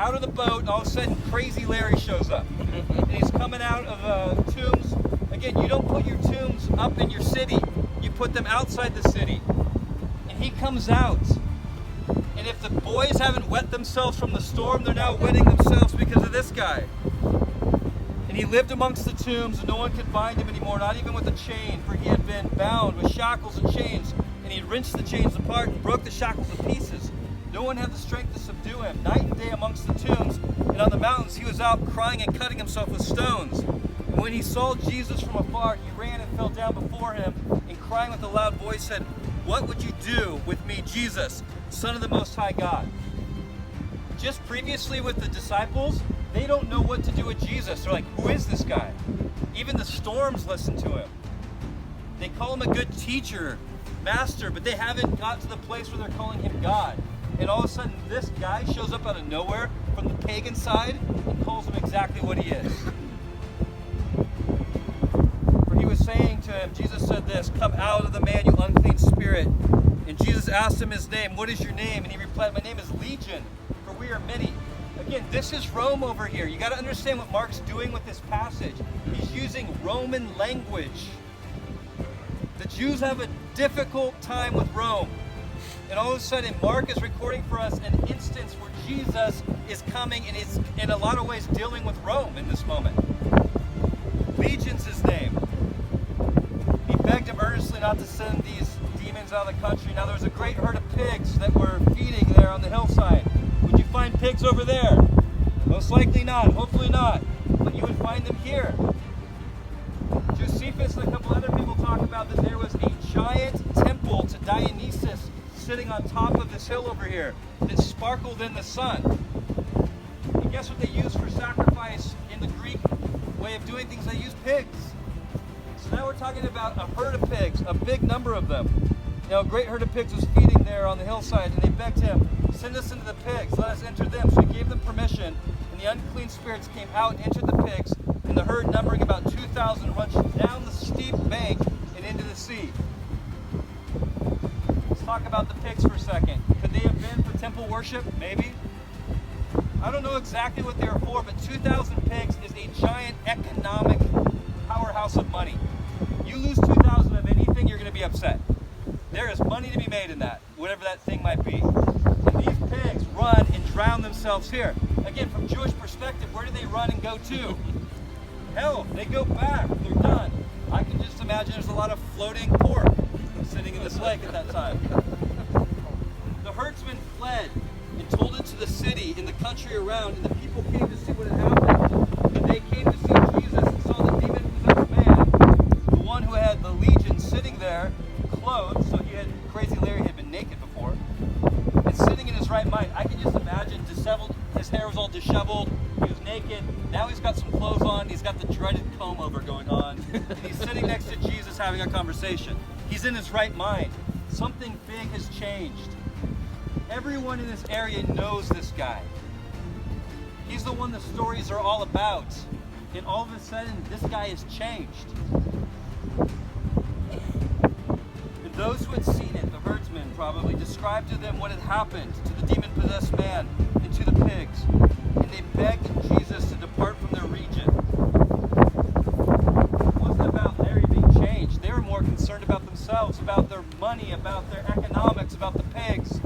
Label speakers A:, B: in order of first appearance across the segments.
A: out of the boat, and all of a sudden Crazy Larry shows up. And he's coming out of tombs. Again, you don't put your tombs up in your city. You put them outside the city. And he comes out. And if the boys haven't wet themselves from the storm, they're now wetting themselves because of this guy. And he lived amongst the tombs, and no one could bind him anymore, not even with a chain, for he had been bound with shackles and chains. And he wrenched the chains apart and broke the shackles to pieces. No one had the strength to subdue him. Night and day amongst the tombs and on the mountains he was out crying and cutting himself with stones. And when he saw Jesus from afar, he ran and fell down before him, and crying with a loud voice said, "What would you do with me, Jesus, Son of the Most High God?" Just previously with the disciples, they don't know what to do with Jesus. They're like, who is this guy? Even the storms listen to him. They call him a good teacher, master, but they haven't got to the place where they're calling him God. And all of a sudden, this guy shows up out of nowhere from the pagan side and calls him exactly what he is. For he was saying to him, Jesus said this, "Come out of the man, you unclean spirit." And Jesus asked him his name. "What is your name?" And he replied, "My name is Legion, for we are many." Again, this is Rome over here. You got to understand what Mark's doing with this passage. He's using Roman language. The Jews have a difficult time with Rome. And all of a sudden, Mark is recording for us an instance where Jesus is coming and is, in a lot of ways, dealing with Rome in this moment. Legion's his name. He begged him earnestly not to send these demons out of the country. Now, there was a great herd of pigs that were feeding there on the hillside. Would you find pigs over there? Most likely not. Hopefully not. But you would find them here. Josephus and a couple other people talk about that there was a giant temple to Dionysus sitting on top of this hill over here that sparkled in the sun. And guess what they used for sacrifice in the Greek way of doing things? They used pigs. So now we're talking about a herd of pigs, a big number of them. Now a great herd of pigs was feeding there on the hillside, and they begged him, "Send us into the pigs, let us enter them." So he gave them permission, and the unclean spirits came out and entered the pigs, and the herd, numbering about 2,000, rushed down the steep bank and into the sea. Let's talk about the pigs for a second. Could they have been for temple worship? Maybe. I don't know exactly what they were for, but 2,000 pigs is a giant economic powerhouse of money. You lose 2,000 of anything, you're going to be upset. There is money to be made in that, whatever that thing might be. And these pigs run and drown themselves here. Again, from Jewish perspective, where do they run and go to? Hell, they go back. They're done. I can just imagine there's a lot of floating pork sitting in this lake at that time. The herdsmen fled and told it to the city and the country around, and the people came to see what had happened. And they came to see Jesus and saw the demon-possessed man, the one who had the legion, sitting there, clothed. So Crazy Larry had been naked before, and sitting in his right mind. I can just imagine disheveled. His hair was all disheveled. He was naked. Now he's got some clothes on. He's got the dreaded comb over going on, and he's sitting next to Jesus having a conversation. He's in his right mind. Something big has changed. Everyone in this area knows this guy. He's the one the stories are all about. And all of a sudden, this guy has changed. And those who had seen it, the herdsmen probably, described to them what had happened to the demon-possessed man and to the pigs. And they begged Jesus to depart from their region. It wasn't about Larry being changed. They were more concerned about themselves, about their money, about their economics, about the pigs.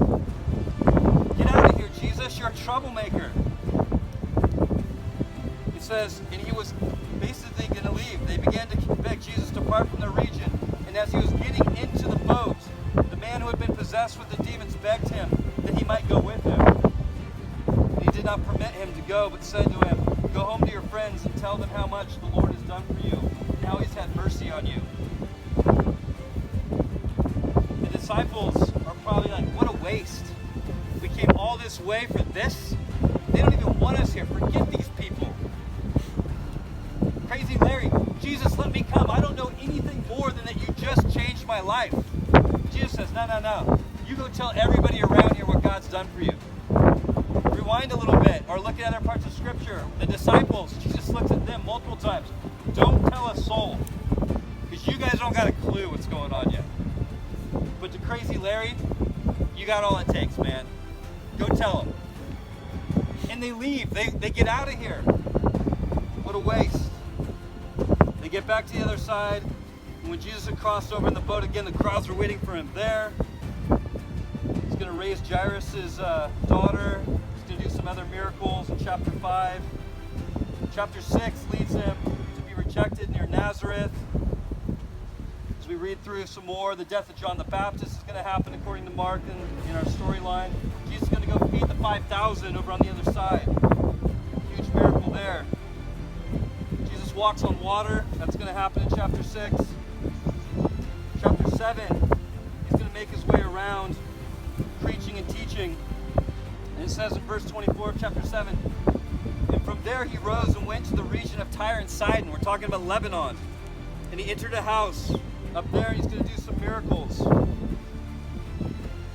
A: Get out of here, Jesus. You're a troublemaker. It says, and he was basically going to leave. They began to beg Jesus to depart from their region. And as he was getting into the boat, the man who had been possessed with the demons begged him that he might go with him. And he did not permit him to go, but said to him, "Go home to your friends and tell them how much the Lord has done for you, and how he's had mercy on you." The disciples are probably like, what a waste. We came all this way for this? They don't even want us here. Forget these people. Crazy Larry, Jesus, let me come. I don't know anything more than that you just changed my life. Jesus says, no. You go tell everybody around here what God's done for you. Rewind a little bit, or look at other parts of Scripture. The disciples, Jesus looks at them multiple times. Don't tell a soul, because you guys don't got a clue what's going on yet. But to Crazy Larry, you got all it takes, man. Go tell him. and they leave. They get out of here. What a waste. They get back to the other side, and when Jesus had crossed over in the boat again, the crowds were waiting for him there. He's going to raise Jairus' daughter. He's going to do some other miracles in chapter 5. Chapter 6 leads him to be rejected near Nazareth. As we read through some more, the death of John the Baptist is going to happen according to Mark in our storyline. Jesus is going to go feed the 5,000 over on the other side. Huge miracle there. Jesus walks on water. That's going to happen in chapter 6. Chapter 7, he's going to make his way around preaching and teaching. And it says in verse 24 of chapter 7, and from there he rose and went to the region of Tyre and Sidon. We're talking about Lebanon. And he entered a house up there, and he's going to do some miracles.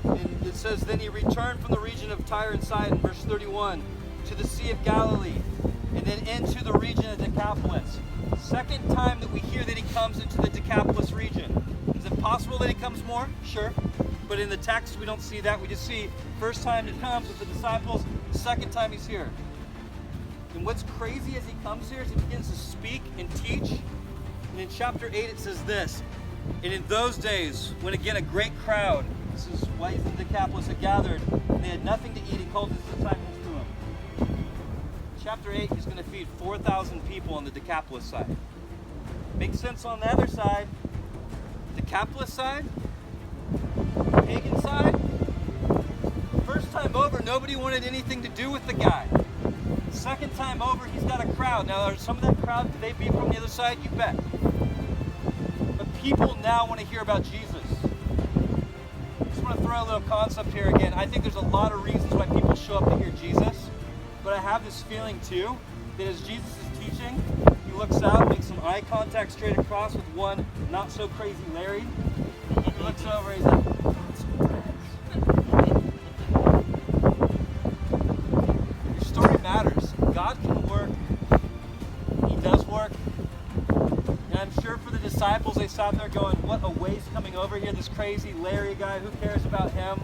A: And it says, then he returned from the region of Tyre and Sidon, verse 31, to the Sea of Galilee, and then into the region of Decapolis. Second time that we hear that he comes into the Decapolis region. Is it possible that he comes more? Sure. But in the text, we don't see that. We just see first time he comes with the disciples, second time he's here. And what's crazy as he comes here is he begins to speak and teach. And in chapter 8 it says this, and in those days, when again a great crowd, this is why he's in Decapolis, had gathered, and they had nothing to eat, he called his disciples to him. Chapter 8, he's going to feed 4,000 people on the Decapolis side. Makes sense on the other side. Decapolis side, pagan side, first time over, nobody wanted anything to do with the guy. Second time over, he's got a crowd. Now, are some of that crowd, could they be from the other side? You bet. But people now want to hear about Jesus. I just want to throw a little concept here again. I think there's a lot of reasons why people show up to hear Jesus. But I have this feeling, too, that as Jesus is teaching, he looks out, makes some eye contact straight across with one not-so-crazy Larry. He looks over, he's like, your story matters. God can work. He does work. And I'm sure for the disciples, they sat there going, what a waste coming over here, this crazy Larry guy, who cares about him?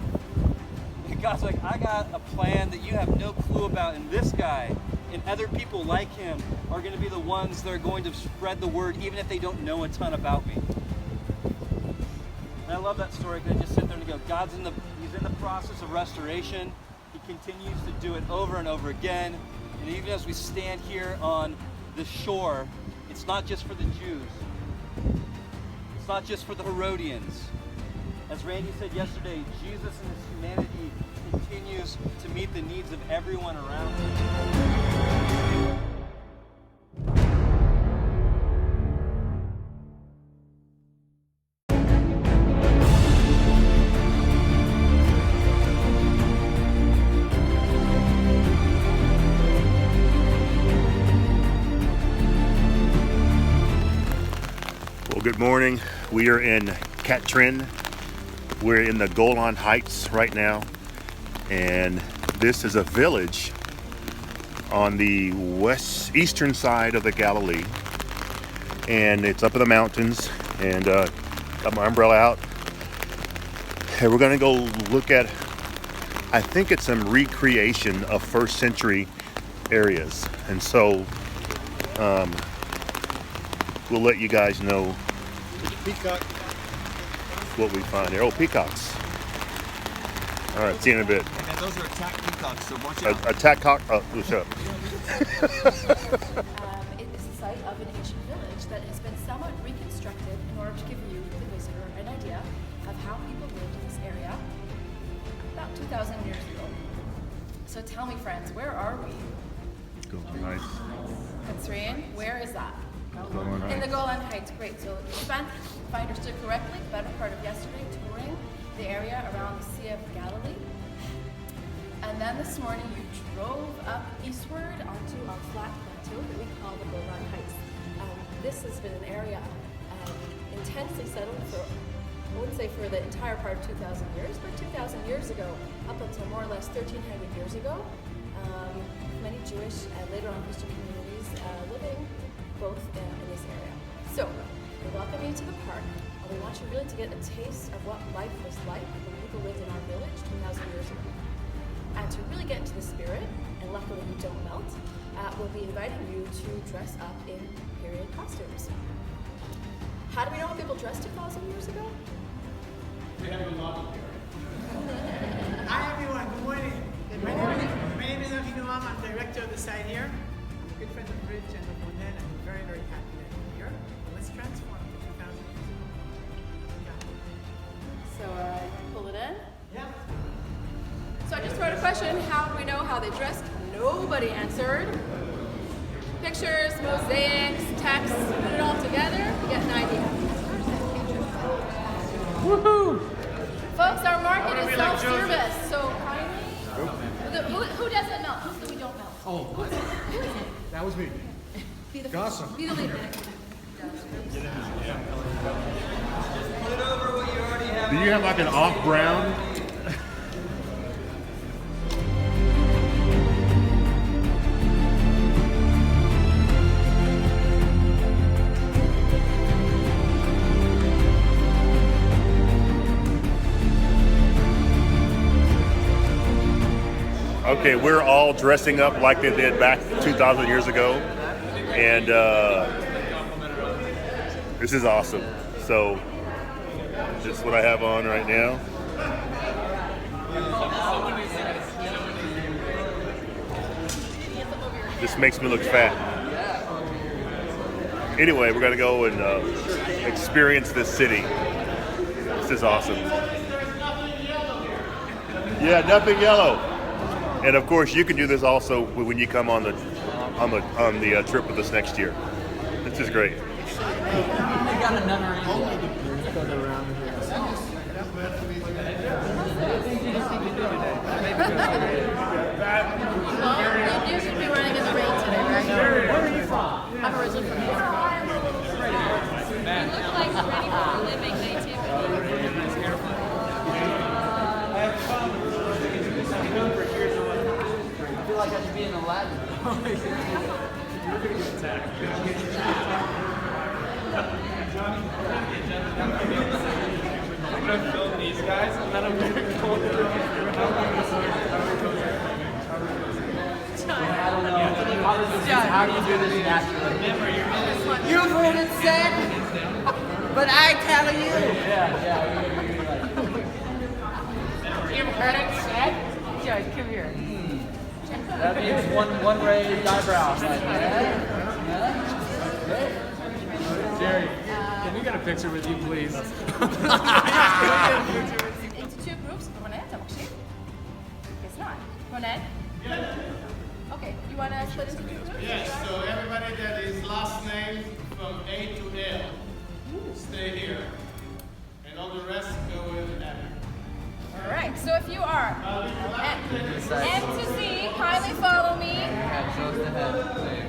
A: And God's like, I got a plan that you have no clue about, and this guy and other people like him are going to be the ones that are going to spread the word, even if they don't know a ton about me. And I love that story because I just sit there and go, he's in the process of restoration. He continues to do it over and over again. And even as we stand here on the shore, it's not just for the Jews. It's not just for the Herodians. As Randy said yesterday, Jesus in his humanity continues to meet the needs of everyone around him.
B: Well, good morning. We are in Katrin. We're in the Golan Heights right now, and this is a village on the eastern side of the Galilee, and it's up in the mountains. And got my umbrella out, and we're going to go look at, I think it's some recreation of first century areas, and so we'll let you guys know
C: Peacock.
B: what we find here. Oh, peacocks. All right, see you in a bit.
C: And those are attack peacocks, so watch out.
B: Attack cock. Oh, shut up.
D: It is the site of an ancient village that has been somewhat reconstructed in order to give you, the visitor, an idea of how people lived in this area about 2,000 years ago. So tell me, friends, where are we?
B: Golan Heights.
D: Katrin, where is that?
B: Golan
D: In the
B: Heights.
D: Golan Heights, great. So you spent, if I understood correctly, the better part of yesterday touring the area around the Sea of Galilee. And then this morning you drove up eastward onto a flat plateau that we call the Golan Heights. This has been an area intensely settled for, I wouldn't say for the entire part of 2,000 years, but 2,000 years ago, up until more or less 1,300 years ago, many Jewish and later on Christian communities living both in this area. So, we welcome you to the park. We want you really to get a taste of what life was like when people lived in our village 2,000 years ago. And to really get into the spirit, and luckily you don't melt, we'll be inviting you to dress up in period costumes. How do we know how people dressed 2,000 years ago?
E: Hi everyone, good morning. My name is Avinoam. I'm director of the site here. I'm a good friend of Rich and of Monet, and I'm very, very happy that you're here. But let's transform to 2,000 years ago.
D: So pull it in.
E: Yeah.
D: So I just wrote a question, how do we know how they dressed? Nobody answered. Pictures, mosaics, text, put it all together, you get an idea.
E: Woohoo!
D: Folks, our market is self-service, so who doesn't melt? Who said we don't melt?
C: Oh,
D: Who is it?
C: that was me.
D: Be the
C: Gossip.
D: Be the leader.
B: Do you have like an off brown? Okay, we're all dressing up like they did back 2,000 years ago, and this is awesome. So, this is what I have on right now. This makes me look fat. Anyway, we're gonna go and experience this city. This is awesome. Yeah, nothing yellow. And of course, you can do this also when you come on the trip with us next year. This is great.
D: Well, you should be running in the rain today, right? Where are you from? I'm originally from New York. You look like you're ready for a living native.
F: I feel like I should be in Aladdin.
C: You're gonna get attacked. I'm gonna film these guys and then I'm gonna go
F: How do you do this naturally? You've heard it said, but I tell you. You've heard it said? Joyce, come here. That means one raised eyebrow.
C: Jerry, can we get a picture with you, please?
D: Into two groups. Monet, t'as marché? Guess not. Monet? Okay, you want to split into two groups?
G: Yes, so everybody that is last name from A to L, stay here. And all the rest go with M.
D: All right, so if you are M to Z, kindly follow me.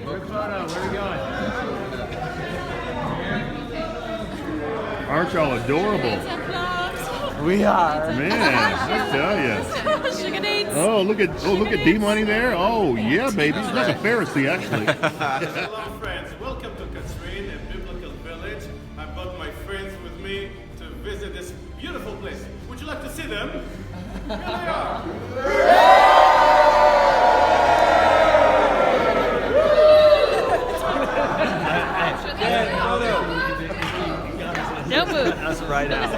C: Quick photo, where are we going?
B: Aren't y'all adorable?
F: We are.
B: Man, I tell you.
D: Sugar dates.
B: Oh, look at D-Money there. Oh, yeah, baby. He's like a Pharisee, actually.
G: Hello friends, welcome to Katrin, a biblical village. I brought my friends with me to visit this beautiful place. Would you like to see them? Here they are.
D: No move.
C: That's right out.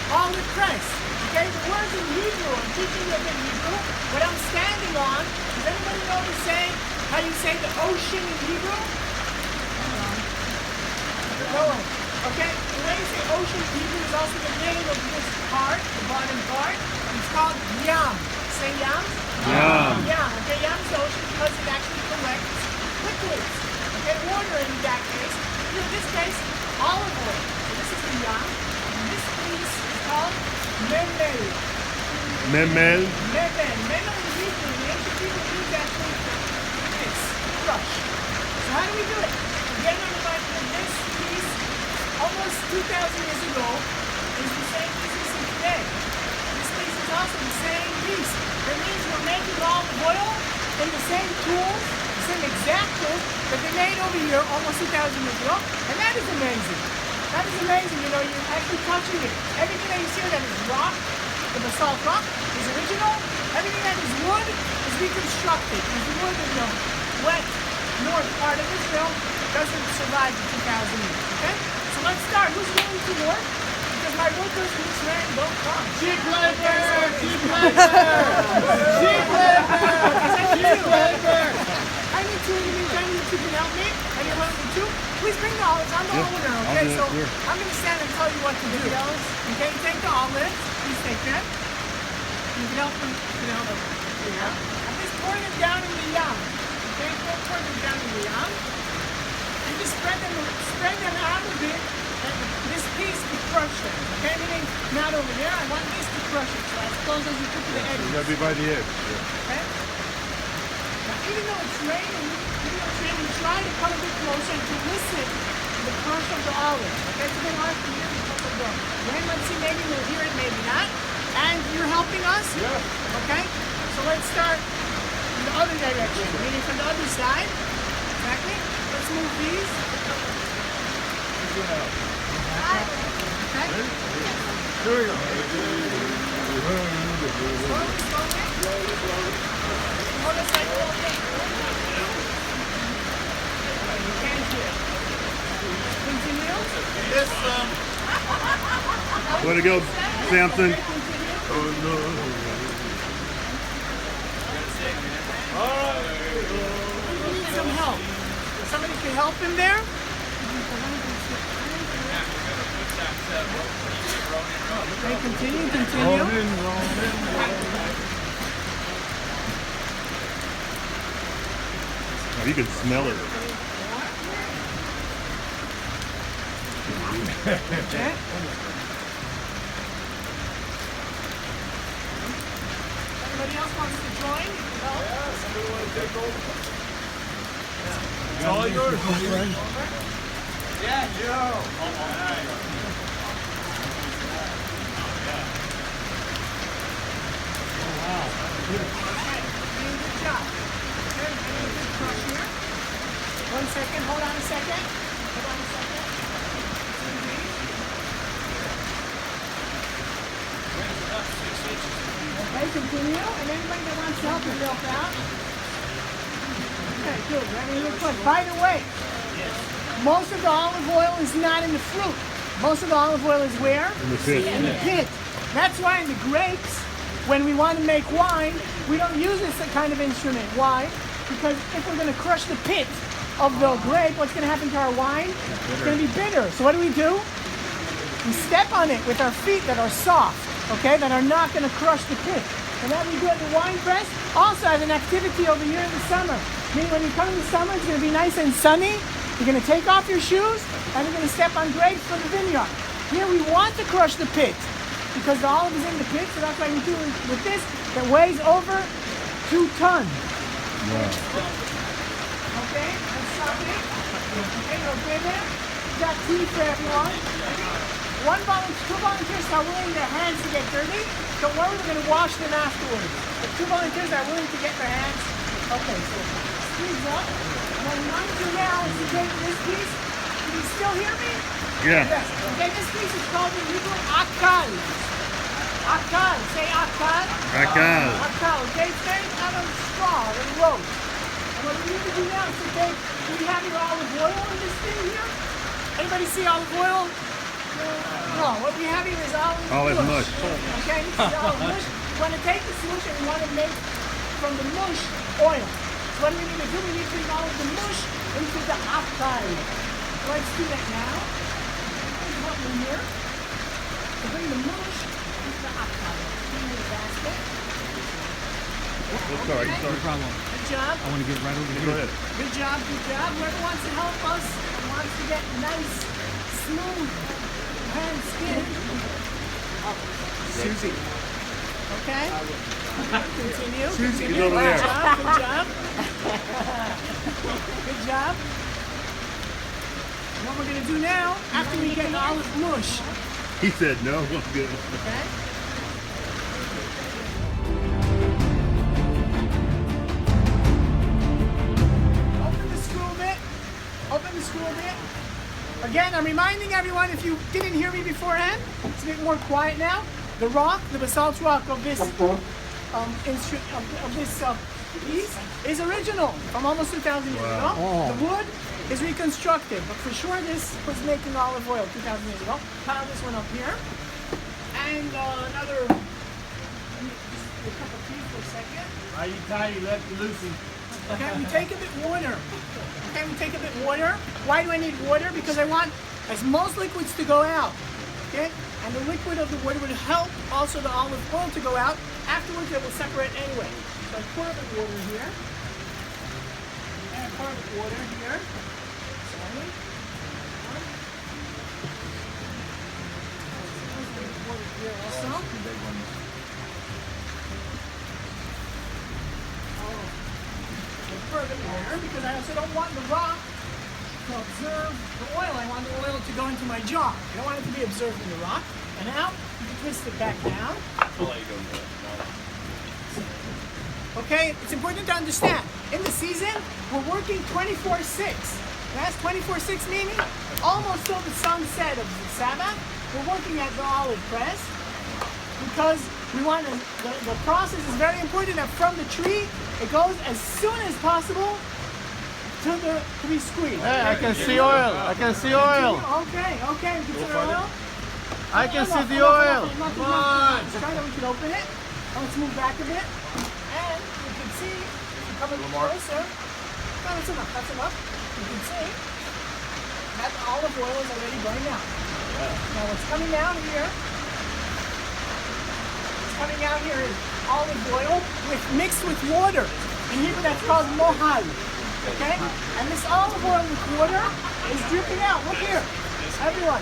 E: All with Christ. Okay, the words in Hebrew, I'm teaching you a bit Hebrew. What I'm standing on, does anybody know the saying, how you say the ocean in Hebrew? No one. Okay, the way you say ocean in Hebrew is also the name of this part, the bottom part. It's called Yam. Say Yam?
B: Yam.
E: Yam. Okay, Yam is the ocean because it actually collects liquids. Okay, water in that case. In this case, olive oil. So this is the Yam. And this piece is called Memel.
B: Memel.
E: Memel. Memel in Hebrew, the ancient people use actually this brush. So how do we do it? Again, I'm reminded of this piece almost 2,000 years ago is the same piece we see today. This piece is also the same piece. That means we're making olive oil in the same tools, the same exact tools that they made over here almost 2,000 years ago, and that is amazing. That is amazing. You know, you're actually touching it. Everything that you see that is rock, the basalt rock, is original. Everything that is wood is reconstructed. Because the wood in the wet north part of Israel doesn't survive the 2,000 years. Okay? So let's start. Who's willing to work? Because my workers in this land don't come.
G: Sheep labor! Sheep
E: I need two individuals who can help me. And you're willing to? Please bring the olives. I'm the owner, okay? So I'm going to stand and tell you what to do. Okay, take the olives. Please take them. You can help them, I'm just pouring them down in the yam. Okay, pour them down in the yam. And just spread them out a bit. And this piece to crush them. Okay, meaning not over there. I want this to crush it. So as close as you can to the edge.
G: You gotta be by the edge.
E: Okay? Now, even though it's raining, try to come a bit closer and to listen to the crush of the olive. Okay, it's a bit hard to hear because of the rain. Let's see, maybe we'll hear it, maybe not. And you're helping us?
G: Yeah.
E: Okay? So let's start in the other direction, meaning from the other side. Exactly. Let's move these. Okay?
G: Here we go.
E: Slowly. Hold us like you can't hear. Continue.
G: Yes,
B: Way to go, Samson.
E: We need some help. Somebody can help him there? Okay, continue.
B: Oh, you can smell it.
E: Okay. Anybody else wants to join?
G: It's all yours.
E: Good job. Okay, good crush here. 1 second, hold on a second. Okay, continue. And anybody that wants to help you help out. Okay, good. Ready, real quick. By the way, most of the olive oil is not in the fruit. Most of the olive oil is where?
B: In the pit.
E: In the pit. That's why in the grapes, when we want to make wine, we don't use this kind of instrument. Why? Because if we're going to crush the pit of the grape, what's going to happen to our wine? It's going to be bitter. So what do? We step on it with our feet that are soft, okay, that are not going to crush the pit. And that we do at the wine press also as an activity over here in the summer. Meaning when you come in the summer, it's going to be nice and sunny. You're going to take off your shoes and you're going to step on grapes from the vineyard. Here we want to crush the pit because the olive is in the pit, so that's why we do it with this that weighs over 2 tons. Okay, let's stop it. Okay, okay there? We got tea for everyone. 2 volunteers are willing their hands to get dirty. Don't worry, we're going to wash them afterwards. But 2 volunteers are willing to get their hands. Okay, so squeeze up. And what we want to do now is to take this piece. Can you still hear me?
B: Yeah.
E: Yes. Okay, this piece is called in Hebrew akal. Akal. Say akal.
B: Akal.
E: Akal. Okay, it's made out of straw and rope. And what we need to do now is to take, do we have your olive oil in this thing here? Anybody see olive oil? No, what we have here is olive
B: mush.
E: Okay, this is olive mush. We want to take this mush and we want to make from the mush oil. So what do we need to do? We need to bring all of the mush into the akal. Let's do that now. Help me here. To bring the mush into the akal. Bring the basket.
B: Sorry.
E: Good job.
C: I want to get right over here.
B: Go ahead.
E: Good job, good job. Whoever wants to help us and wants to get nice, smooth hand skin.
C: Susie.
E: Okay? Continue.
C: Susie,
E: Continue.
B: over there.
E: Good job. Good job. And what we're going to do now, after we get olive mush,
B: He said no. I'm good.
E: okay? Open the screw bit. Open the screw bit. Again, I'm reminding everyone, if you didn't hear me beforehand, it's a bit more quiet now. The rock, the basalt rock of this piece is original from almost 2,000 years ago. The wood is reconstructed, but for sure this was making olive oil 2,000 years ago. Pile this one up here. And another, let me just a cup of tea for a second.
C: Are you tired? You left it loose.
E: Okay, we take a bit water. Okay, we take a bit water. Why do I need water? Because I want as most liquids to go out. Okay, and the liquid of the water would help also the olive oil to go out. Afterwards, it will separate anyway. So I pour a bit of water here. And I pour a bit of water here. Sorry. Water here also. Further water because I also don't want the rock to absorb the oil. I want the oil to go into my jar. I don't want it to be absorbed in the rock. And now you can twist it back down. Okay, it's important to understand. In the season, we're working 24/6. That's 24/6 meaning almost till the sunset of the Sabbath. We're working at the olive press because we want to, the process is very important that from the tree it goes as soon as possible to be squeezed.
C: Hey, I can see oil. I can see oil.
E: Okay, you can see oil.
C: I can see the oil.
E: Come on. Let's try that we can open it. Now let's move back a bit. And you can see, if you come a bit closer, no, that's enough, that's enough. You can see that the olive oil is already burning out. Now what's coming out here, is olive oil mixed with water. In Hebrew that's called mohal. Okay? And this olive oil with water is dripping out. Look here, everyone.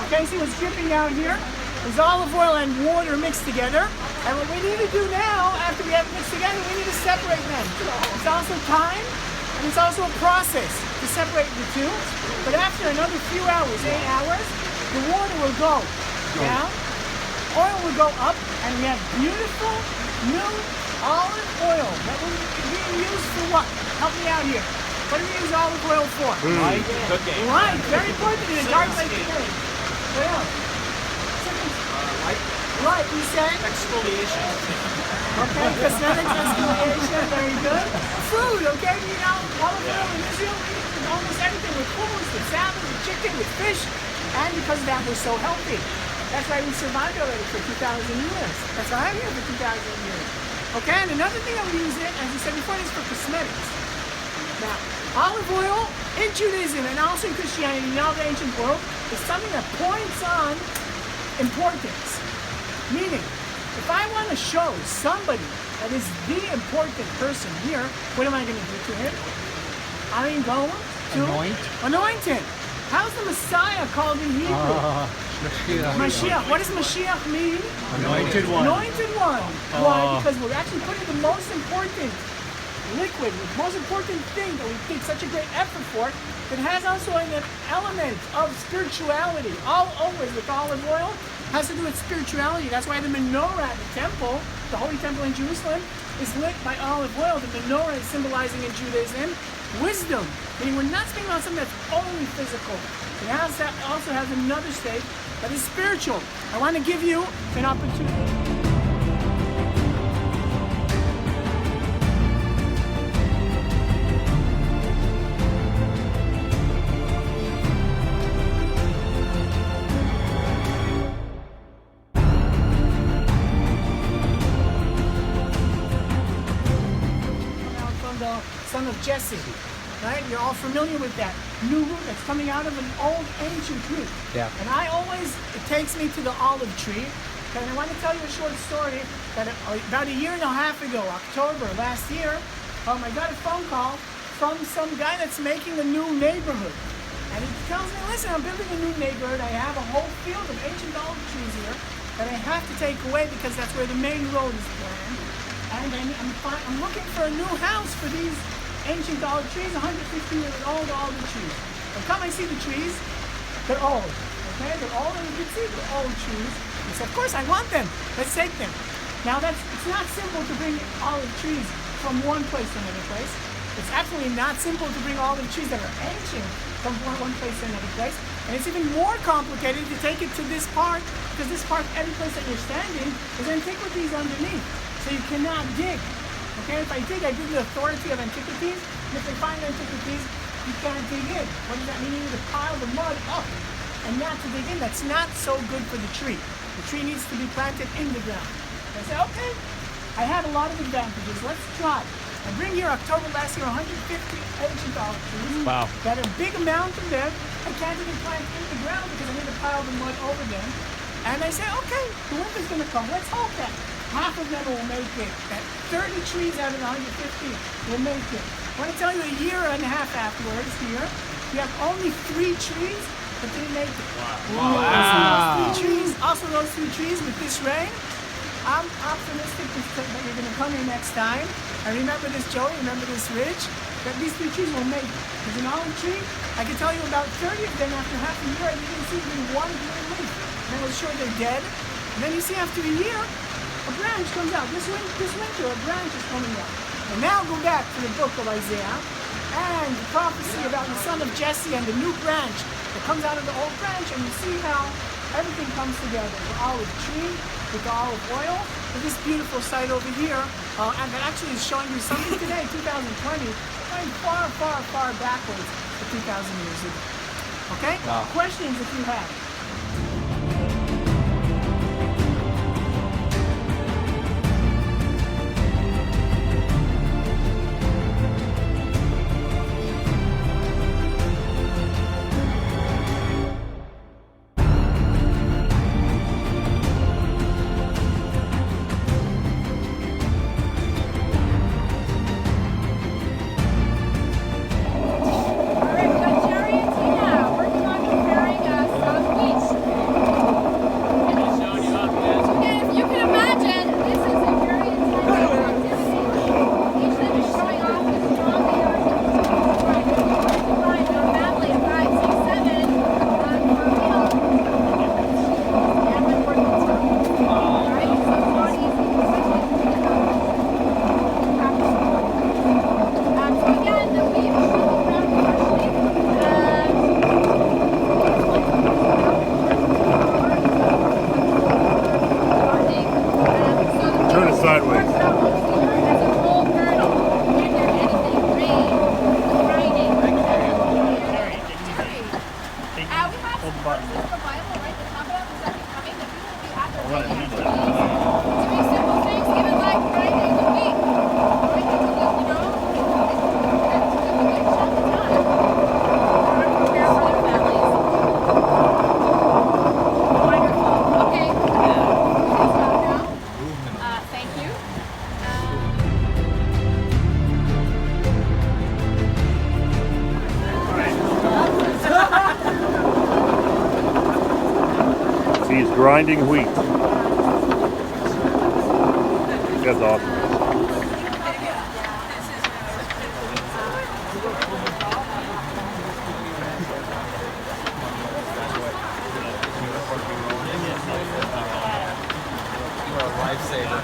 E: Okay, see what's dripping down here? Is olive oil and water mixed together. And what we need to do now, after we have it mixed together, we need to separate them. It's also time, and it's also a process to separate the two. But after another few hours, 8 hours, the water will go down, oil will go up, and we have beautiful new olive oil that will be used for what? Help me out here. What do we use olive oil for?
A: Cooking.
E: Right, very important in a dark place today. What else? Right, you said?
A: Exfoliation.
E: Okay, cosmetics, exfoliation, very good. Food, okay? You know, olive oil in Israel, we eat almost everything with hummus, with salmon, with chicken, with fish. And because of that, we're so healthy. That's why we survived already for 2,000 years. That's why I'm here for 2,000 years. Okay, and another thing that we use it, as you said before, is for cosmetics. Now, olive oil in Judaism and also in Christianity in all the ancient world is something that points on importance. Meaning, if I want to show somebody that is the important person here, what am I going to do to him? I'm going to anoint him. How's the Messiah called in Hebrew? Mashiach. What does Mashiach mean?
C: Anointed one.
E: Anointed one. Why? Because we're actually putting the most important liquid, the most important thing that we take such a great effort for, that has also an element of spirituality all over it with olive oil. Has to do with spirituality. That's why the menorah at the temple, the Holy Temple in Jerusalem, is lit by olive oil. The menorah is symbolizing in Judaism wisdom. Meaning we're not speaking about something that's only physical. It also has another state that is spiritual. I want to give you an opportunity. Son of Jesse, right? You're all familiar with that new root that's coming out of an old ancient tree.
C: Yeah.
E: And it takes me to the olive tree. And I want to tell you a short story that about a year and a half ago, October last year, I got a phone call from some guy that's making a new neighborhood. And he tells me, listen, I'm building a new neighborhood. I have a whole field of ancient olive trees here that I have to take away because that's where the main road is planned. And I'm looking for a new house for these ancient olive trees, 150 years old olive trees. And come, I see the trees, they're old, okay? They're old, and you can see they're old trees. I said, of course, I want them. Let's take them. Now, it's not simple to bring olive trees from one place to another place. It's absolutely not simple to bring olive trees that are ancient from one place to another place. And it's even more complicated to take it to this park, because this park, every place that you're standing, is antiquities underneath. So you cannot dig. Okay, if I dig the authority of antiquities, and if they find antiquities, you can't dig in. What does that mean? You need to pile the mud up and not to dig in. That's not so good for the tree. The tree needs to be planted in the ground. I said, okay, I have a lot of advantages. Let's try. I bring here October last year 150 ancient olive trees.
C: Wow.
E: Got a big amount of them. I can't even plant in the ground because I need to pile the mud over them. And I said, okay, the winter's gonna come. Let's hope that half of them will make it. That 30 trees out of the 150 will make it. I want to tell you, a year and a half afterwards here, we have only 3 trees that didn't make it.
C: Wow.
E: Also those 3 trees with this rain, I'm optimistic that you're going to come here next time. And remember this, Joey, remember this ridge, that these 3 trees will make it. There's an olive tree, I can tell you about 30 of them after half a year, I didn't see even one green leaf. And I was sure they're dead. And then you see after a year, a branch comes out. This winter, a branch is coming out. And now go back to the book of Isaiah and the prophecy about the son of Jesse and the new branch that comes out of the old branch, and you see how everything comes together. The olive tree with the olive oil, with this beautiful site over here, and that actually is showing you something today, 2020, going far, far, far backwards to 2,000 years ago. Okay?
C: Wow.
E: Questions if you have.
B: He's grinding wheat. That's awesome.
C: You're a lifesaver.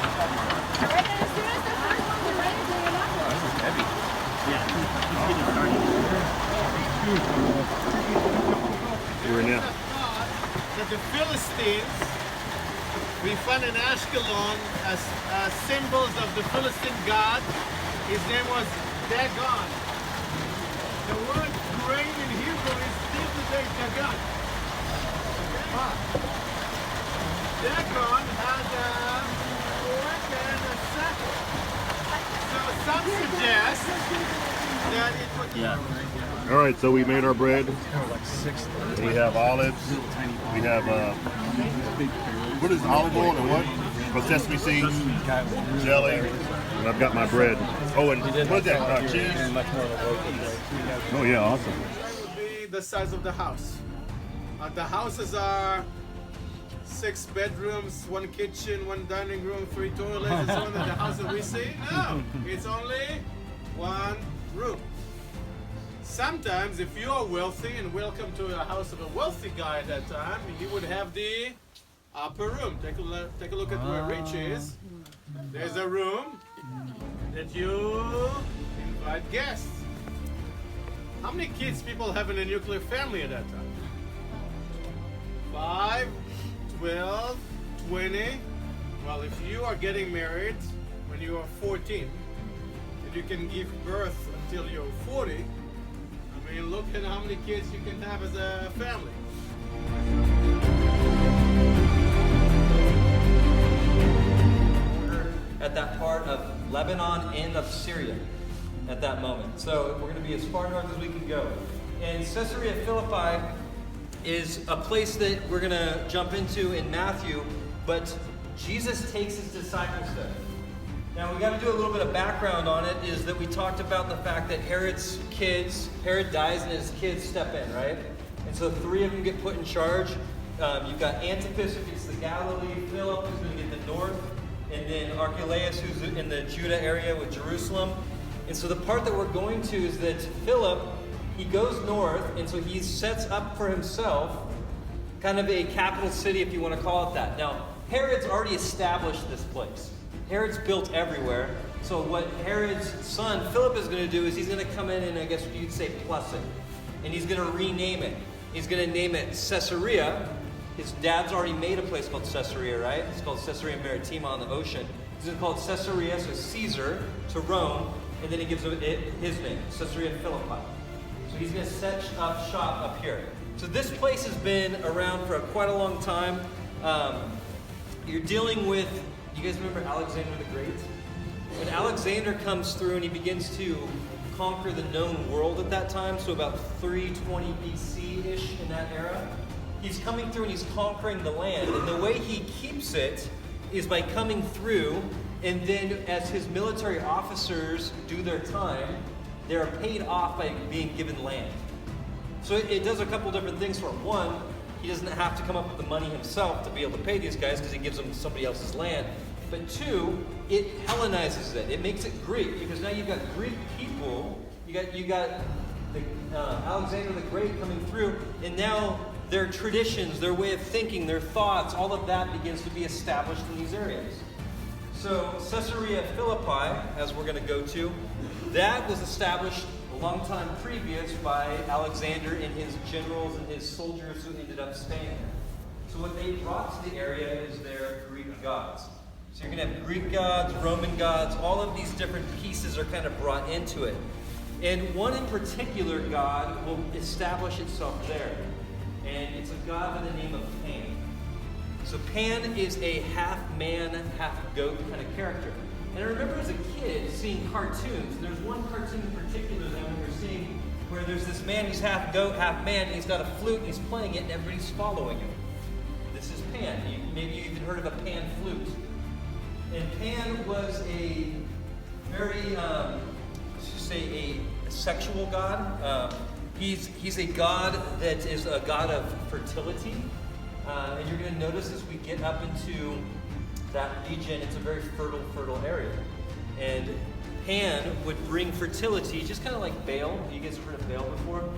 B: We're now.
G: That the Philistines, we find in Ashkelon as symbols of the Philistine god. His name was Dagon. The word grain in Hebrew is still today Dagon. Dagon had a weapon and a saddle. So some suggest that it would
B: All right, so we made our bread. We have olives. We have what is olive oil and what? Oh, sesame seeds, jelly, and I've got my bread. Oh, and what is that? Cheese? Oh yeah, awesome.
G: That would be the size of the house. The houses are 6 bedrooms, 1 kitchen, 1 dining room, 3 toilets, and so on. And the house that we see, no, it's only 1 room. Sometimes, if you are wealthy and welcome to a house of a wealthy guy at that time, he would have the upper room. Take a look at where Rich is. There's a room that you invite guests. How many kids people have in a nuclear family at that time? 5, 12, 20. Well, if you are getting married when you are 14, and you can give birth until you're 40, I mean, look at how many kids you can have as a family.
A: At that part of Lebanon and of Syria at that moment. So we're going to be as far north as we can go. And Caesarea Philippi is a place that we're going to jump into in Matthew, but Jesus takes his disciples there. Now we got to do a little bit of background on it, is that we talked about the fact that Herod dies and his kids step in, right? And so 3 of them get put in charge. You've got Antipas, who gets the Galilee, Philip, who's going to get the north, and then Archelaus, who's in the Judah area with Jerusalem. And so the part that we're going to is that Philip, he goes north, and so he sets up for himself kind of a capital city, if you want to call it that. Now, Herod's already established this place. Herod's built everywhere. So what Herod's son, Philip, is going to do is he's going to come in and, I guess you'd say, plus it. And he's going to rename it. He's going to name it Caesarea. His dad's already made a place called Caesarea, right? It's called Caesarea Maritima on the ocean. He's going to call it Caesarea, so Caesar, to Rome, and then he gives it his name, Caesarea Philippi. So he's going to set up shop up here. So this place has been around for quite a long time. You're dealing with, you guys remember Alexander the Great? When Alexander comes through and he begins to conquer the known world at that time, so about 320 BC-ish in that era, he's coming through and he's conquering the land. And the way he keeps it is by coming through, and then as his military officers do their time, they're paid off by being given land. So it does a couple different things for him. One, he doesn't have to come up with the money himself to be able to pay these guys because he gives them somebody else's land. But 2, it Hellenizes it. It makes it Greek, because now you've got Greek people. You got the, Alexander the Great coming through, and now their traditions, their way of thinking, their thoughts, all of that begins to be established in these areas. So Caesarea Philippi, as we're going to go to, that was established a long time previous by Alexander and his generals and his soldiers who ended up staying there. So what they brought to the area is their Greek gods. So you're going to have Greek gods, Roman gods, all of these different pieces are kind of brought into it. And one in particular god will establish itself there. And it's a god by the name of Pan. So Pan is a half man, half goat kind of character. And I remember as a kid seeing cartoons. There's one cartoon in particular that we were seeing where there's this man who's half goat, half man, and he's got a flute and he's playing it and everybody's following him. This is Pan. Maybe you even heard of a pan flute. And Pan was a very, let's just say a sexual god. He's a god that is a god of fertility. And you're going to notice as we get up into that region, it's a very fertile area. And Pan would bring fertility, just kind of like Baal. You guys have heard of Baal before?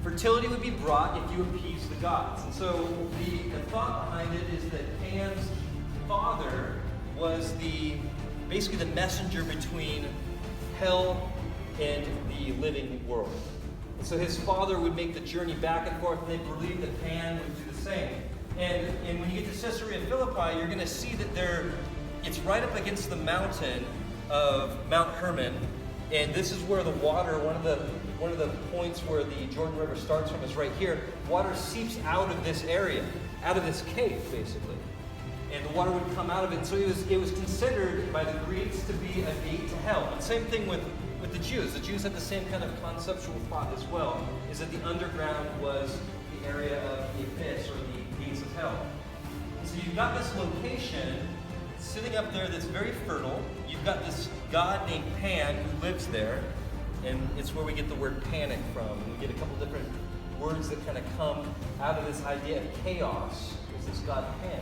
A: Fertility would be brought if you appease the gods. And so the thought behind it is that Pan's father was basically the messenger between hell and the living world. And so his father would make the journey back and forth, and they believed that Pan would do the same. And when you get to Caesarea Philippi, you're going to see that it's right up against the mountain of Mount Hermon, and this is where the water, one of the points where the Jordan River starts from is right here. Water seeps out of this area, out of this cave, basically. And the water would come out of it. And so it was considered by the Greeks to be a gate to hell. And same thing with the Jews. The Jews had the same kind of conceptual thought as well, is that the underground was the area of the abyss, or the gates of hell. And so you've got this location sitting up there that's very fertile. You've got this god named Pan who lives there, and it's where we get the word panic from. And we get a couple different words that kind of come out of this idea of chaos, is this god Pan.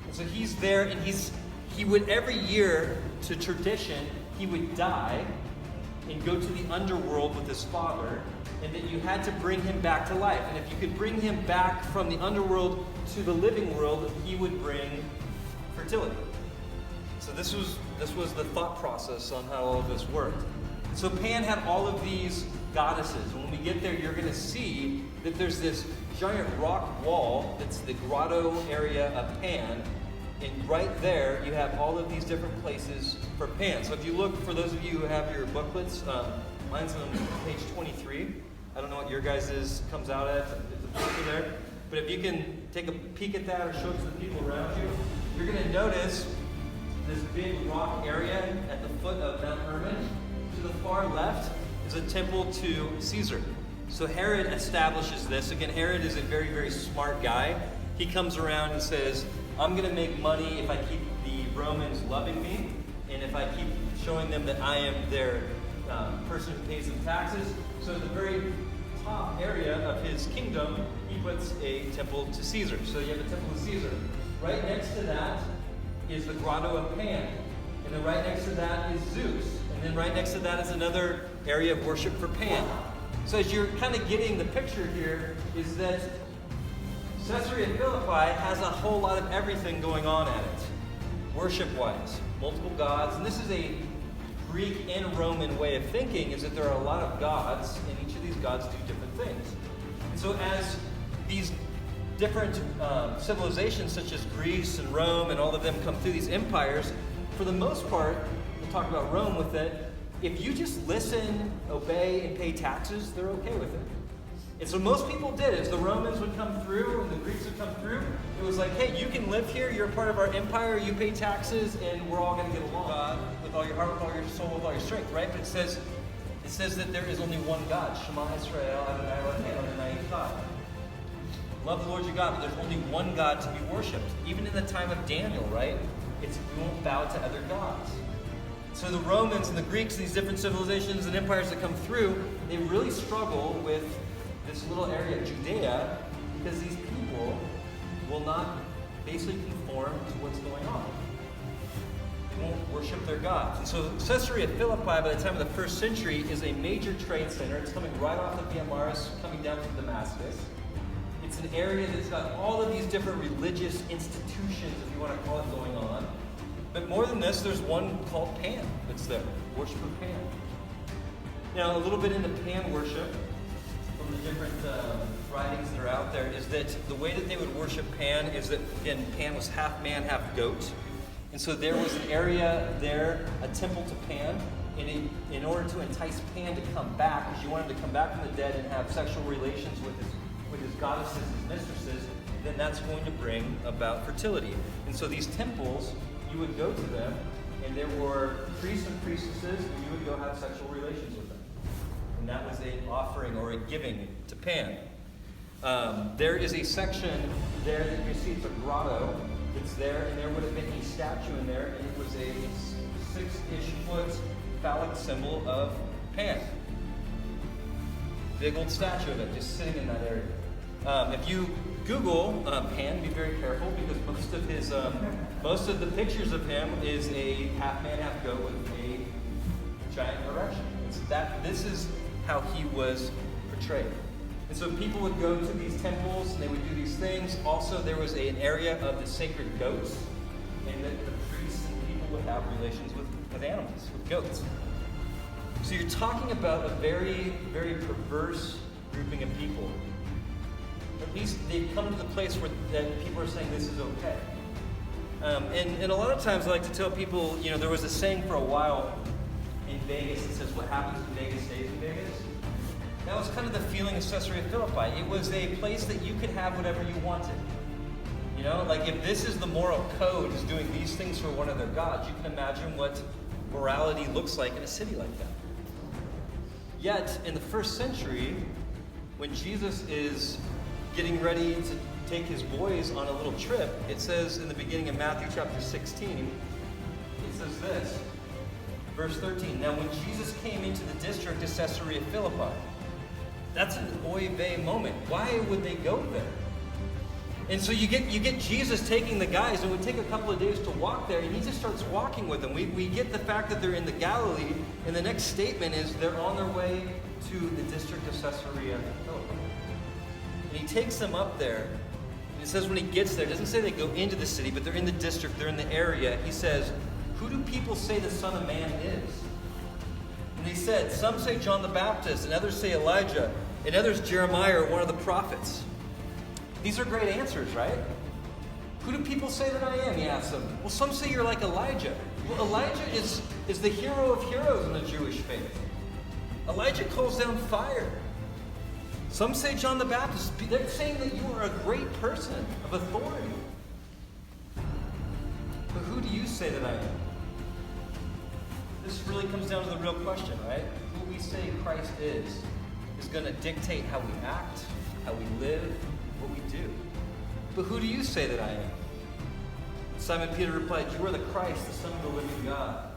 A: And so he's there, and he would every year, to tradition, he would die and go to the underworld with his father, and that you had to bring him back to life. And if you could bring him back from the underworld to the living world, he would bring fertility. So this was the thought process on how all of this worked. So Pan had all of these goddesses. When we get there, you're going to see that there's this giant rock wall that's the grotto area of Pan. And right there, you have all of these different places for Pan. So if you look, for those of you who have your booklets, mine's on page 23. I don't know what your guys' comes out at. There's a picture there. But if you can take a peek at that or show it to the people around you, you're going to notice this big rock area at the foot of Mount Hermon. To the far left is a temple to Caesar. So Herod establishes this. Again, Herod is a very, very smart guy. He comes around and says, I'm going to make money if I keep the Romans loving me, and if I keep showing them that I am their person who pays them taxes. So at the very top area of his kingdom, he puts a temple to Caesar. So you have a temple to Caesar. Right next to that is the Grotto of Pan. And then right next to that is Zeus. And then right next to that is another area of worship for Pan. So as you're kind of getting the picture here, is that Caesarea Philippi has a whole lot of everything going on at it, worship-wise, multiple gods. And this is a Greek and Roman way of thinking, is that there are a lot of gods, and each of these gods do different things. And so as these different civilizations, such as Greece and Rome and all of them, come through these empires, for the most part, we'll talk about Rome with it, if you just listen, obey, and pay taxes, they're okay with it. And so most people did. As the Romans would come through and the Greeks would come through, it was like, hey, you can live here, you're a part of our empire, you pay taxes, and we're all going to get along with all your heart, with all your soul, with all your strength, right? But it says that there is only one God, Shema Israel, Adonai Eloheinu, Adonai Echad. Love the Lord your God, but there's only one God to be worshipped. Even in the time of Daniel, right? We won't bow to other gods. So the Romans and the Greeks, these different civilizations and empires that come through, they really struggle with this little area of Judea because these people will not basically conform to what's going on. They won't worship their gods. And so Caesarea Philippi, by the time of the 1st century, is a major trade center. It's coming right off the Via Maris, coming down from Damascus. It's an area that's got all of these different religious institutions, if you want to call it, going on. But more than this, there's one called Pan that's there, worship of Pan. Now, a little bit into Pan worship from the different writings that are out there is that the way that they would worship Pan is that, again, Pan was half man, half goat. And so there was an area there, a temple to Pan, and in order to entice Pan to come back, because you want him to come back from the dead and have sexual relations with his goddesses, his mistresses, then that's going to bring about fertility. And so these temples, you would go to them, and there were priests and priestesses, and you would go have sexual relations with them. And that was an offering or a giving to Pan. There is a section there that you see, it's a grotto. It's there, and there would have been a statue in there, and it was a 6-ish foot phallic symbol of Pan. Big old statue of it, just sitting in that area. If you Google Pan, be very careful, because most of the pictures of him is a half man, half goat with a giant erection. This is how he was portrayed. And so people would go to these temples and they would do these things. Also, there was an area of the sacred goats, and that the priests and people would have relations with animals, with goats. So you're talking about a very, very perverse grouping of people. At least they've come to the place where that people are saying this is okay. And a lot of times I like to tell people, there was a saying for a while in Vegas that says, what happens in Vegas stays in Vegas. That was kind of the feeling of Caesarea Philippi. It was a place that you could have whatever you wanted. Like if this is the moral code, is doing these things for one of their gods, you can imagine what morality looks like in a city like that. Yet, in the 1st century, when Jesus is getting ready to take his boys on a little trip, it says in the beginning of Matthew chapter 16, it says this, verse 13, now when Jesus came into the district of Caesarea Philippi, that's an oy vey moment. Why would they go there? And so you get Jesus taking the guys, and it would take a couple of days to walk there, and he just starts walking with them. We get the fact that they're in the Galilee, and the next statement is they're on their way to the district of Caesarea Philippi. And he takes them up there, and it says when he gets there, it doesn't say they go into the city, but they're in the district, they're in the area. He says, who do people say the Son of Man is? And they said, some say John the Baptist, and others say Elijah, and others Jeremiah or one of the prophets. These are great answers, right? Who do people say that I am? He asked them. Well, some say you're like Elijah. Well, Elijah is the hero of heroes in the Jewish faith. Elijah calls down fire. Some say John the Baptist. They're saying that you are a great person of authority. But who do you say that I am? This really comes down to the real question, right? Who we say Christ is going to dictate how we act, how we live, what we do. But who do you say that I am? Simon Peter replied, you are the Christ, the Son of the living God.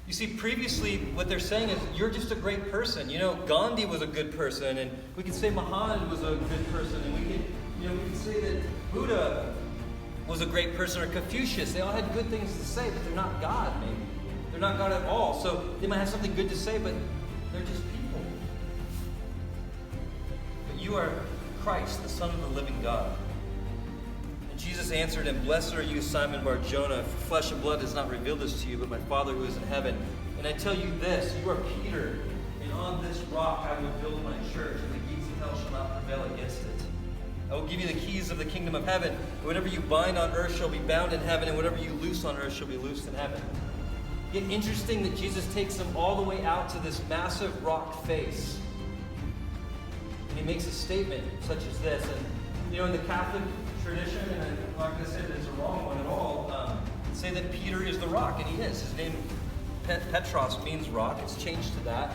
A: You see, previously, what they're saying is, you're just a great person. You know, Gandhi was a good person, and we could say Muhammad was a good person, and we could say that Buddha was a great person, or Confucius. They all had good things to say, but they're not God, maybe. They're not God at all. So they might have something good to say, but they're just people. But you are Christ, the Son of the living God. And Jesus answered him, blessed are you, Simon Bar-Jonah, for flesh and blood has not revealed this to you, but my Father who is in heaven. And I tell you this, you are Peter, and on this rock I will build my church, and the gates of hell shall not prevail against it. I will give you the keys of the kingdom of heaven. And whatever you bind on earth shall be bound in heaven, and whatever you loose on earth shall be loosed in heaven. Yet interesting that Jesus takes them all the way out to this massive rock face. And he makes a statement such as this. And in the Catholic tradition, and I'm not going to say that it's a wrong one at all, say that Peter is the rock, and he is. His name, Petros, means rock. It's changed to that.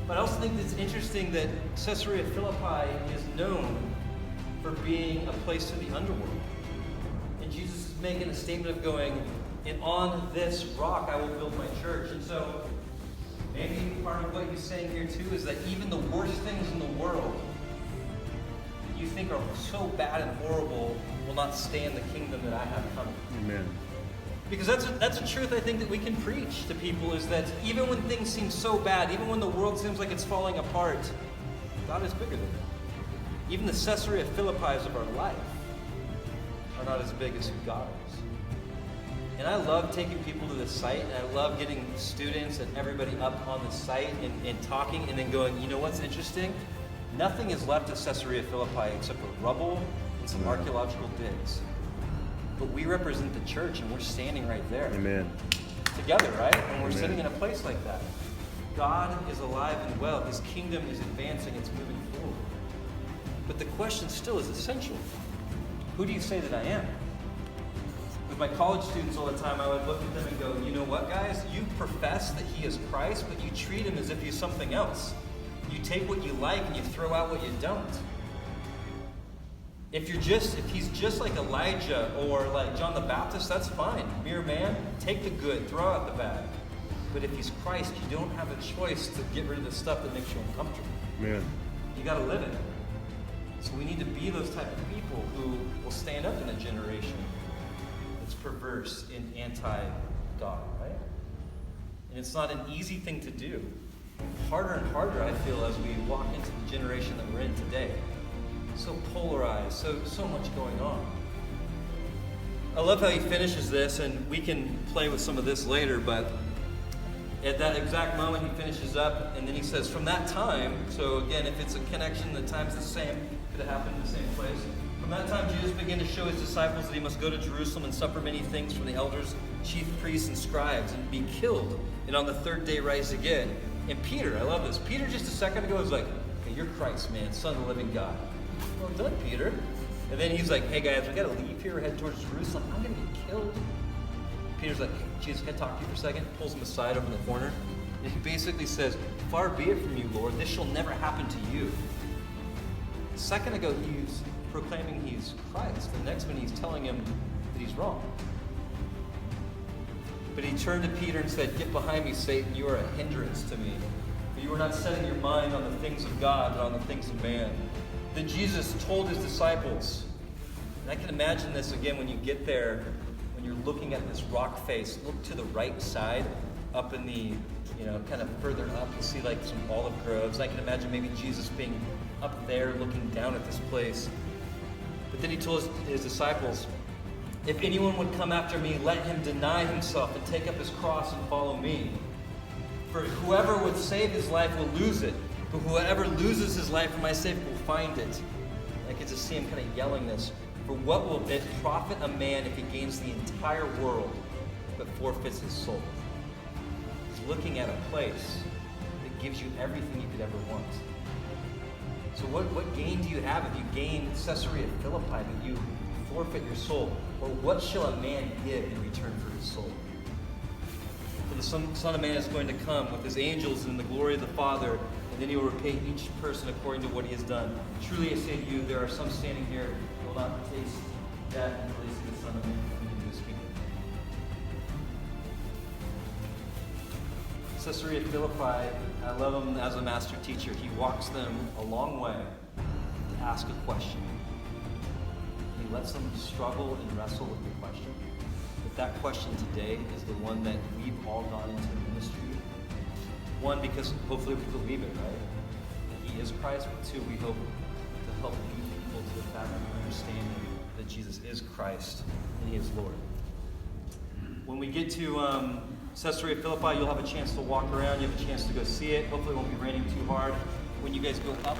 A: But I also think it's interesting that Caesarea Philippi is known for being a place of the underworld. And Jesus is making a statement of going, and on this rock I will build my church. And so maybe part of what he's saying here too is that even the worst things in the world that you think are so bad and horrible will not stand the kingdom that I have coming.
B: Amen.
A: Because that's a truth I think that we can preach to people, is that even when things seem so bad, even when the world seems like it's falling apart, God is bigger than that. Even the Caesarea Philippis of our life are not as big as who God is. And I love taking people to the site, and I love getting students and everybody up on the site and talking, and then going, you know what's interesting? Nothing is left of Caesarea Philippi except for rubble and some archaeological digs. But we represent the church, and we're standing right there.
B: Amen.
A: Together, right? And we're sitting in a place like that. God is alive and well. His kingdom is advancing. It's moving forward. But the question still is essential. Who do you say that I am? With my college students all the time, I would look at them and go, you know what, guys? You profess that he is Christ, but you treat him as if he's something else. You take what you like and you throw out what you don't. If he's just like Elijah or like John the Baptist, that's fine. Mere man, take the good, throw out the bad. But if he's Christ, you don't have a choice to get rid of the stuff that makes you uncomfortable.
B: Amen.
A: You got to live it. So we need to be those type of people who will stand up in a generation that's perverse and anti-God, right? And it's not an easy thing to do. Harder and harder, I feel, as we walk into the generation that we're in today. So polarized, so much going on. I love how he finishes this, and we can play with some of this later, but at that exact moment he finishes up, and then he says, from that time, so again, if it's a connection, the time's the same, could have happened in the same place. From that time, Jesus began to show his disciples that he must go to Jerusalem and suffer many things from the elders, chief priests, and scribes, and be killed, and on the third day rise again. And Peter, I love this, Peter just a second ago was like, okay, you're Christ, man, Son of the living God. Well done, Peter. And then he's like, hey guys, we got to leave here, head towards Jerusalem. I'm going to get killed. Peter's like, hey, Jesus, can I talk to you for a second? Pulls him aside over in the corner. And he basically says, far be it from you, Lord. This shall never happen to you. A second ago, he's proclaiming he's Christ. The next minute, he's telling him that he's wrong. But he turned to Peter and said, get behind me, Satan. You are a hindrance to me. For you are not setting your mind on the things of God, but on the things of man. Then Jesus told his disciples, and I can imagine this again when you get there, when you're looking at this rock face, look to the right side, up in the, kind of further up, you'll see like some olive groves. I can imagine maybe Jesus being up there looking down at this place. But then he told his disciples, if anyone would come after me, let him deny himself and take up his cross and follow me. For For whoever would save his life will lose it, but whoever loses his life for my sake will find it. I could just see him kind of yelling this. For what will it profit a man if he gains the entire world but forfeits his soul? He's looking at a place that gives you everything you could ever want. So what gain do you have if you gain Caesarea Philippi but you forfeit your soul? Or what shall a man give in return for his soul? For the Son of Man is going to come with his angels in the glory of the Father, and then he will repay each person according to what he has done. Truly I say to you, there are some standing here who will not taste death until they see the Son of Man come into his kingdom. Caesarea Philippi, I love him as a master teacher. He walks them a long way to ask a question. He lets them struggle and wrestle with the question. But that question today is the one that we've all gone into ministry. One, because hopefully we believe it, right? That he is Christ. But two, we hope to help lead people to the fact of understanding that Jesus is Christ and he is Lord. When we get to Caesarea Philippi, you'll have a chance to walk around. You have a chance to go see it. Hopefully it won't be raining too hard. When you guys go up,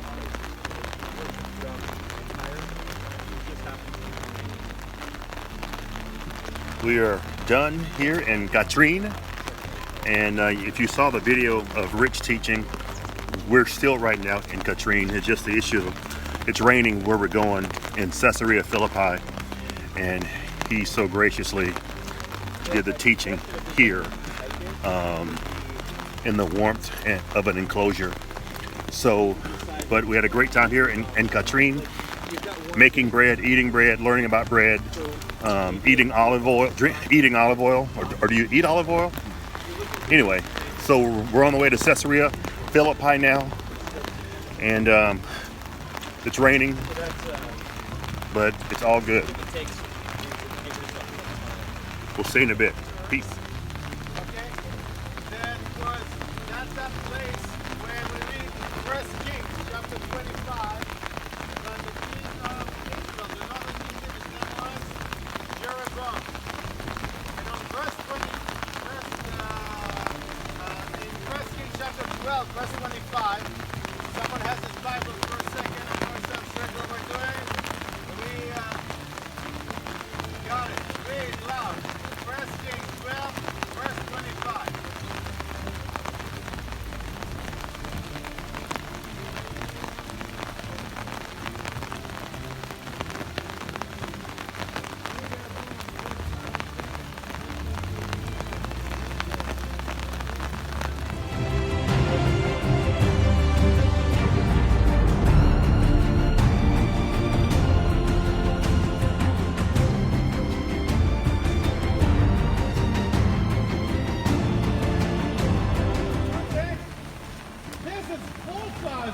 B: we are done here in Katrin, and if you saw the video of Rich teaching, we're still right now in Katrin. It's just the issue of it's raining where we're going in Caesarea Philippi, and he so graciously did the teaching here in the warmth of an enclosure. So, but we had a great time here in Katrin, making bread, learning about bread, eating olive oil, or do you eat olive oil? Anyway, so we're on the way to Caesarea Philippi now, and it's raining, but it's all good. We'll see you in a bit. Peace.
G: Okay, that's that place where we read 1 Kings chapter 25, when the king of Israel, the northern kingdom, his name was Jeroboam. And on in 1 Kings chapter 12, verse 25, someone has his Bible for a second, and for some check what we're doing. We got it. Read loud. 1 Kings 12, verse 25.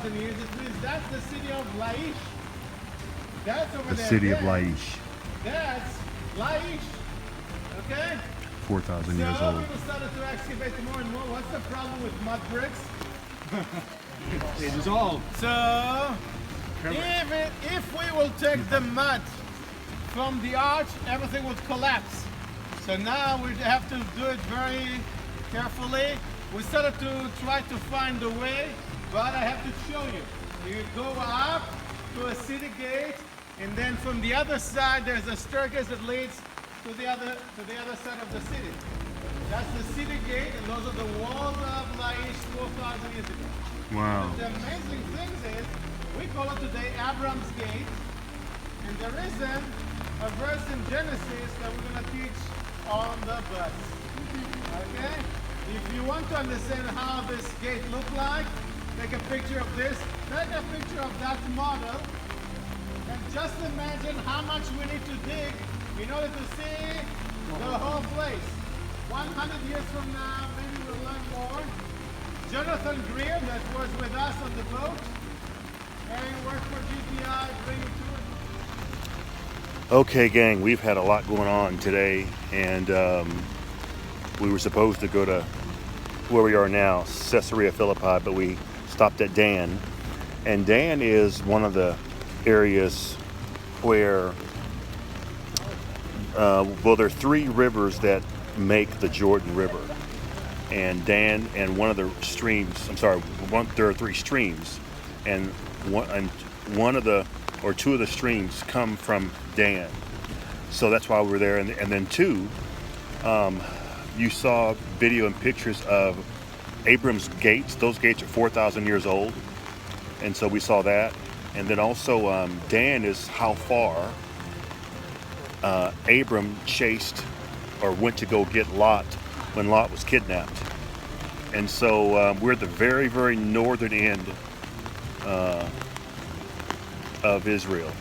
G: Years, it means that's the city of Laish. That's over
B: The
G: there.
B: city of Laish,
G: That's Laish. Okay?
B: 4,000 years
G: So
B: old.
G: people started to excavate more and more. What's the problem with mud bricks?
C: They dissolve.
G: So if we will take the mud from the arch, everything would collapse. So now we have to do it very carefully. We started to try to find a way, but I have to show you. You go up to a city gate, and then from the other side there's a staircase that leads to the other side of the city. That's the city gate, and those are the walls of Laish 4,000 years ago.
B: Wow.
G: The amazing thing is, we call it today Abraham's Gate, and there isn't a verse in Genesis that we're going to teach on the bus. Okay? If you want to understand how this gate looked like, take a picture of this, take a picture of that model, and just imagine how much we need to dig in order to see the whole place. 100 years from now, maybe we'll learn more. Jonathan Greer, that was with us on the boat, and worked for GTI, bringing to it.
B: Okay, gang, we've had a lot going on today, and we were supposed to go to where we are now, Caesarea Philippi, but we stopped at Dan. And Dan is one of the areas where, well, there are three rivers that make the Jordan River. and Dan, and one of the streams, there are 3 streams, and one of the, or 2 of the streams come from Dan. So that's why we're there. And then 2, you saw video and pictures of Abram's gates. Those gates are 4,000 years old. And so we saw that. And then also Dan is how far Abram chased or went to go get Lot when Lot was kidnapped. And so we're at the very, very northern end of Israel.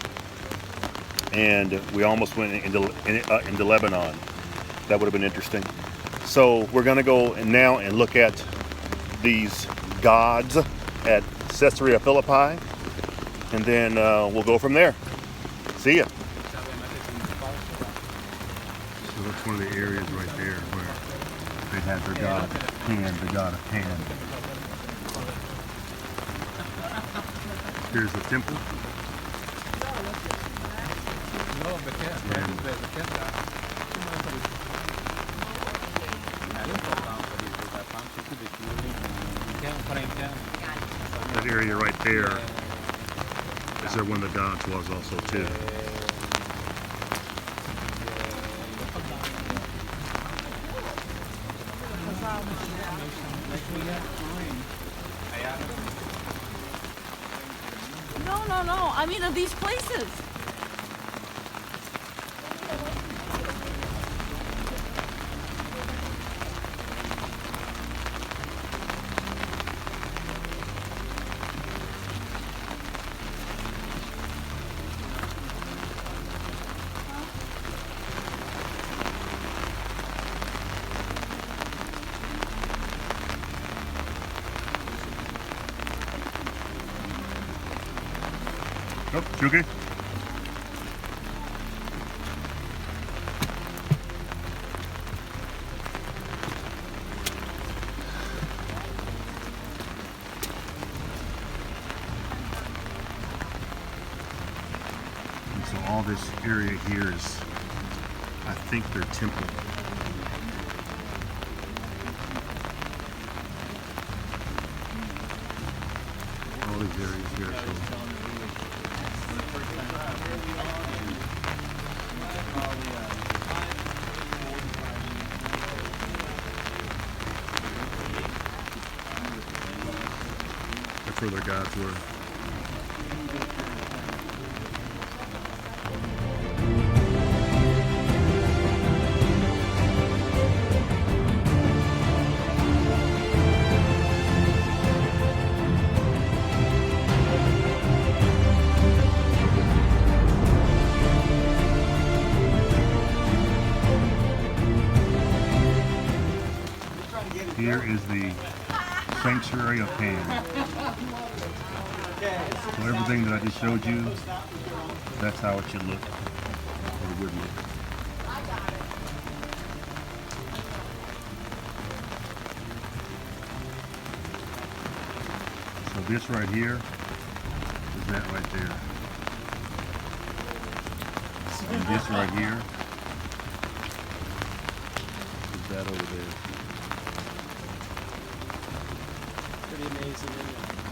B: And we almost went into Lebanon. That would have been interesting. So we're going to go now and look at these gods at Caesarea Philippi, and then we'll go from there. See ya. So that's one of the areas right there where they had their god Pan, the god of Pan. Here's the temple. That area right there is where one of the gods was also too.
H: No. I mean, of these places.
B: Oh, you okay? And so all this area here is, I think, their temple. All these areas here. So that's where their gods were. Here is the sanctuary of Pan. So everything that I just showed you, that's how it should look, or would look. So this right here is that right there. And this right here is that over there.
E: Pretty amazing, isn't it?